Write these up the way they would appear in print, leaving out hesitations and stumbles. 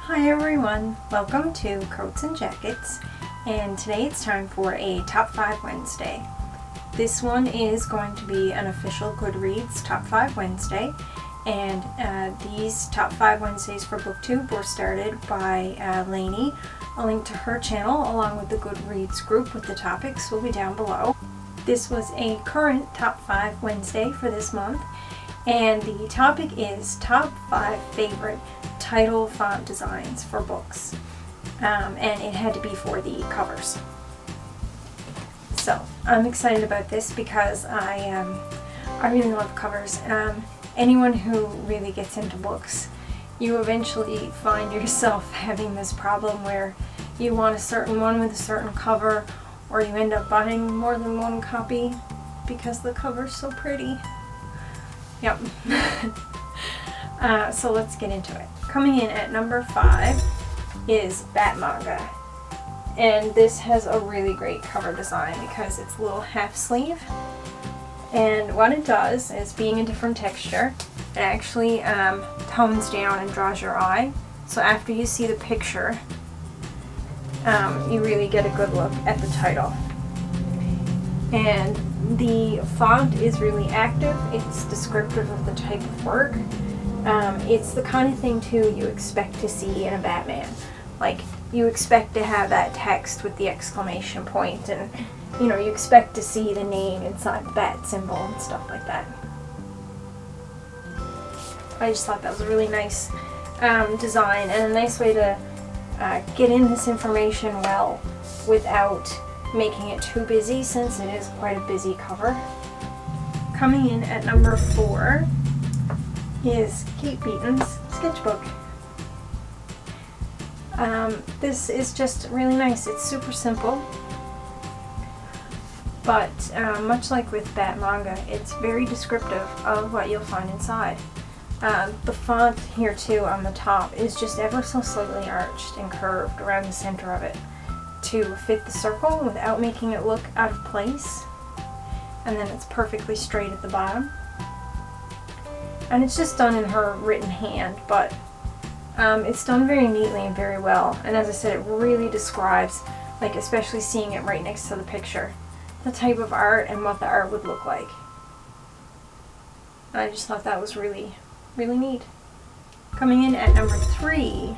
Hi everyone, welcome to Coats and Jackets, and today it's time for a Top 5 Wednesday. This one is going to be an official Goodreads Top 5 Wednesday, and these Top 5 Wednesdays for BookTube were started by Lainey. A link to her channel along with the Goodreads group with the topics will be down below. This was a current Top 5 Wednesday for this month, and the topic is Top 5 Favorite Title Font Designs for Books, and it had to be for the covers. So I'm excited about this because I really love covers. Anyone who really gets into books, you eventually find yourself having this problem where you want a certain one with a certain cover, or you end up buying more than one copy because the cover's so pretty. Yep. So let's get into it. Coming in at number 5 is Bat-Manga. And this has a really great cover design because it's a little half sleeve. And what it does is, being a different texture, it actually tones down and draws your eye. So after you see the picture, you really get a good look at the title. And the font is really active. It's descriptive of the type of work. It's the kind of thing too you expect to see in a Batman. Like, you expect to have that text with the exclamation point, and you know, you expect to see the name inside the bat symbol and stuff like that. I just thought that was a really nice design and a nice way to get in this information well without making it too busy, since it is quite a busy cover. Coming in at number 4 is Beaton's Sketchbook. This is just really nice. It's super simple, but much like with Bat-Manga, it's very descriptive of what you'll find inside. The font here too on the top is just ever so slightly arched and curved around the center of it to fit the circle without making it look out of place, and then it's perfectly straight at the bottom. And it's just done in her written hand, but it's done very neatly and very well. And as I said, it really describes, like especially seeing it right next to the picture, the type of art and what the art would look like. And I just thought that was really, really neat. Coming in at number 3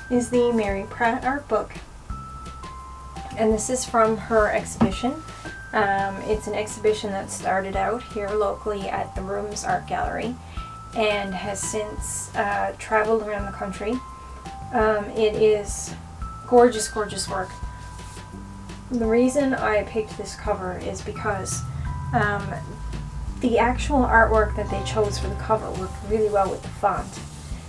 is the Mary Pratt art book. And this is from her exhibition. It's an exhibition that started out here locally at the Rooms Art Gallery and has since traveled around the country. It is gorgeous, gorgeous work. The reason I picked this cover is because the actual artwork that they chose for the cover worked really well with the font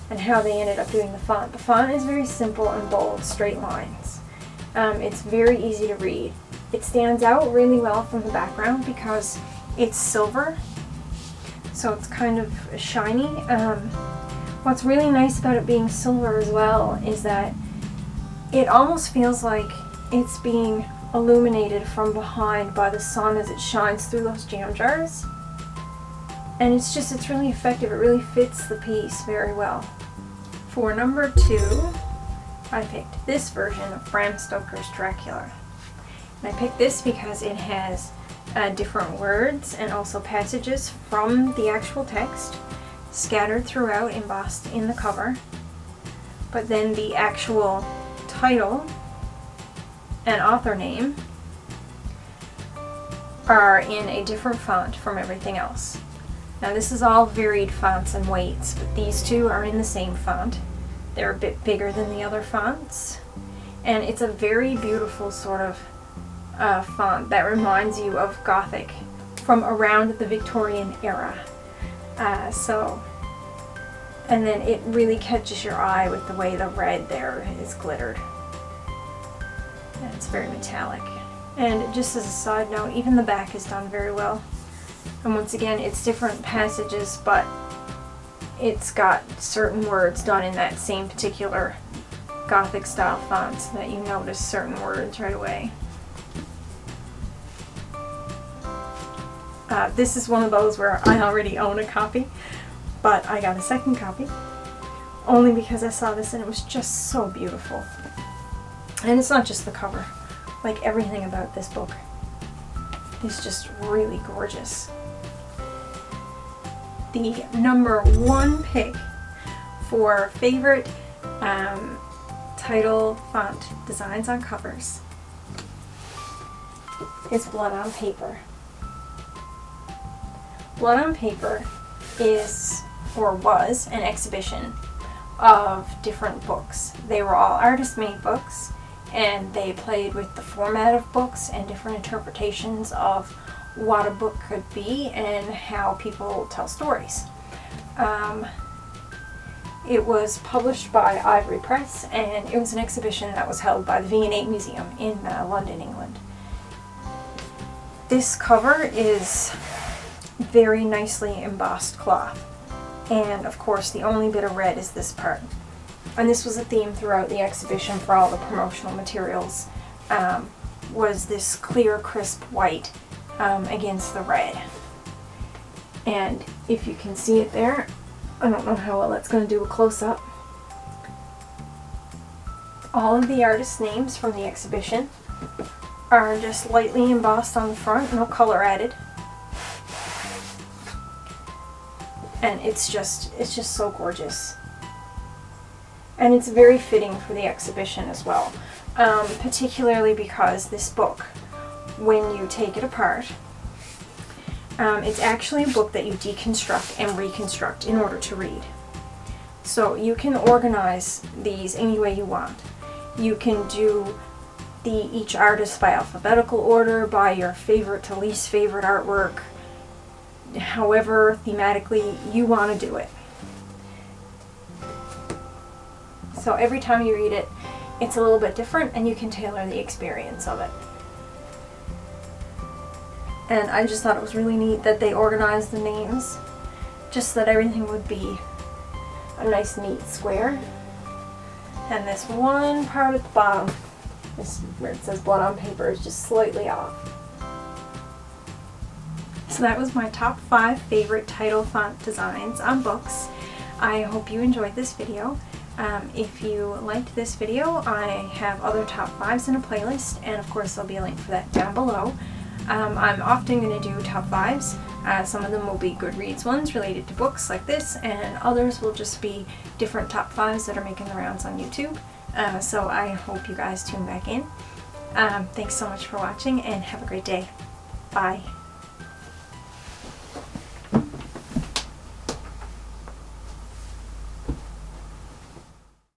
and how they ended up doing the font. The font is very simple and bold, straight lines. It's very easy to read. It stands out really well from the background because it's silver, so it's kind of shiny. What's really nice about it being silver as well is that it almost feels like it's being illuminated from behind by the sun as it shines through those jam jars. And it's really effective. It really fits the piece very well. For number 2, I picked this version of Bram Stoker's Dracula. And I picked this because it has different words and also passages from the actual text scattered throughout, embossed in the cover. But then the actual title and author name are in a different font from everything else. Now this is all varied fonts and weights, but these two are in the same font. They're a bit bigger than the other fonts, and it's a very beautiful sort of font that reminds you of Gothic from around the Victorian era. And then it really catches your eye with the way the red there is glittered. And it's very metallic. And just as a side note, even the back is done very well. And once again, it's different passages, but it's got certain words done in that same particular Gothic style font so that you notice certain words right away. This is one of those where I already own a copy, but I got a second copy. only because I saw this and it was just so beautiful. And it's not just the cover, like everything about this book is just really gorgeous. The number one pick for favorite title font designs on covers is Blood on Paper. Blood on Paper is, or was, an exhibition of different books. They were all artist-made books, and they played with the format of books and different interpretations of what a book could be and how people tell stories. It was published by Ivory Press, and it was an exhibition that was held by the V&A Museum in London, England. This cover is very nicely embossed cloth, and of course the only bit of red is this part. And this was a theme throughout the exhibition for all the promotional materials, was this clear, crisp white against the red. And if you can see it there, I don't know how well that's going to do a close-up. All of the artists' names from the exhibition are just lightly embossed on the front, no color added. And it's just so gorgeous. And it's very fitting for the exhibition as well, particularly because this book, when you take it apart, it's actually a book that you deconstruct and reconstruct in order to read. So you can organize these any way you want. You can do each artist by alphabetical order, by your favorite to least favorite artwork, however thematically you want to do it. So every time you read it, it's a little bit different and you can tailor the experience of it. And I just thought it was really neat that they organized the names just so that everything would be a nice neat square. And this one part at the bottom, this where it says Blood on Paper, is just slightly off. So that was my top 5 favorite title font designs on books. I hope you enjoyed this video. If you liked this video, I have other top 5s in a playlist, and of course there'll be a link for that down below. I'm often going to do top 5s. Some of them will be Goodreads ones related to books like this, and others will just be different top 5s that are making the rounds on YouTube. So I hope you guys tune back in. Thanks so much for watching, and have a great day. Bye.